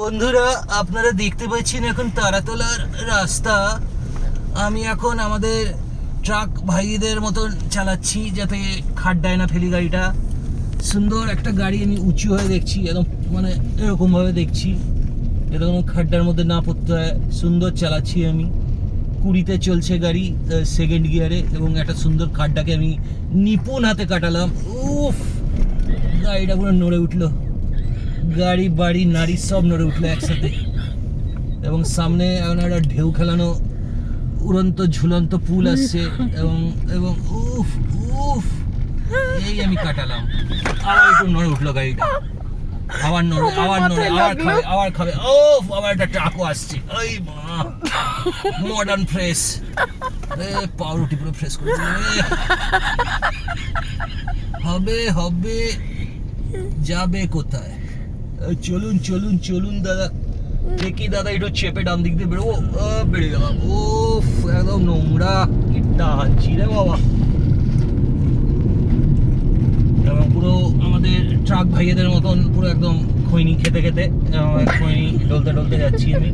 বন্ধুরা, আপনারা দেখতে পাচ্ছেন এখন তারাতলার রাস্তা। আমি এখন আমাদের ট্রাক ভাইদের মতন চালাচ্ছি যাতে খাড্ডায় না ফেলি গাড়িটা। সুন্দর একটা গাড়ি আমি উঁচু হয়ে দেখছি, একদম মানে এরকমভাবে দেখছি এরকম খাড্ডার মধ্যে না পড়তে হয়। সুন্দর চালাচ্ছি আমি, 20-তে চলছে গাড়ি, সেকেন্ড গিয়ারে, এবং একটা সুন্দর খাড্ডাকে আমি নিপুণ হাতে কাটালাম। উফ, গাড়িটা পুরো নড়ে উঠলো, গাড়ি বাড়ি নারী সব নড়ে উঠলো একসাথে। এবং সামনে এখন একটা ঢেউ খেলানো উড়ন্ত ঝুলন্ত পুল আসছে, এবং এবং উফ উফ, এই আমি কাটালাম। আবার একটু নড়ে উঠলো গাড়িটা, আবার নড়ে, আবার নড়ে, আবার খাবে। ওফ, আবার একটা ট্রাকও আসছে। ওই মা, মডার্ন ফ্রেশ, পাউরুটি পুরো ফ্রেশ করে হবে হবে, যাবে কোথায়? চলুন চলুন চলুন দাদা, দেখি দাদা একটু চেপে ডান দিক দিয়ে বেরোবো। বেরিয়ে গেলাম। ওফ, একদম নোংরা, কি টানছি রে বাবা। এবং পুরো আমাদের ট্রাক ভাইয়েদের মতন পুরো একদম খৈনি খেতে খেতে, খৈনি ডলতে ডলতে যাচ্ছি আমি,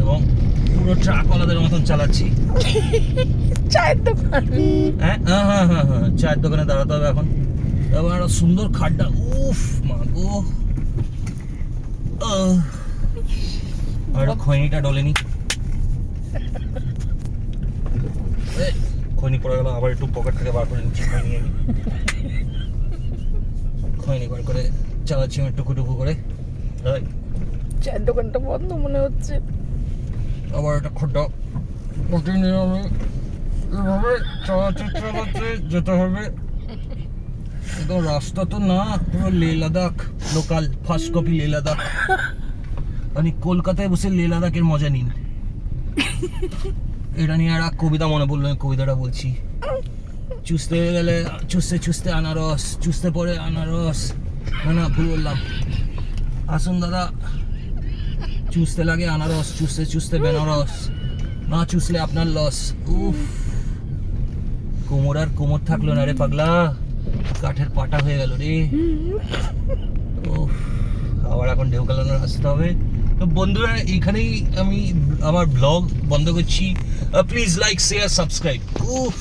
এবং পুরো ট্রাকওয়ালাদের মতন চালাচ্ছি। চায়ের দোকান, হ্যাঁ হ্যাঁ হ্যাঁ হ্যাঁ হ্যাঁ, চায়ের দোকানে দাঁড়াতে হবে এখন। এবং একটা সুন্দর খাড্ডা। উফ মা গো, আর খৈনিটা ডলেনি, খৈনি পড়ে গেল। আবার একটু পকেট থেকে বার করে নিচ্ছি খৈনি, আমি খৈনি বার করে চালাচ্ছি আমি টুকু করে। চায়ের দোকানটা বন্ধ মনে হচ্ছে। আবার একটা খড্ডা পটে নিয়ে আমি এভাবে চালাতে চালাতে যেতে হবে। একদম রাস্তা তো না, পুরো Leh Ladakh local, first copy Leh Ladakh. মানে কলকাতায় বসে লে লাদাখের মজা নিন। এটা নিয়ে একটা কবিতা মনে পড়লো, আমি কবিতাটা বলছি। চুষতে গেলে চুষতে চুষতে আনারস, চুষতে পরে আনারস। না ভুল বললাম। আসুন দাদা, চুষতে লাগে আনারস, চুষতে চুষতে বেনারস, না চুষলে আপনার লস। উফ, কোমর আর কোমর থাকলো না রে পাগলা, কাঠের পাটা হয়ে গেল রে। উফ, আবার এখন ঢেউ খেলানোর আসতে হবে। তো বন্ধুরা, এইখানেই আমি আমার ব্লগ বন্ধ করছি। Please like, share, subscribe. উফ।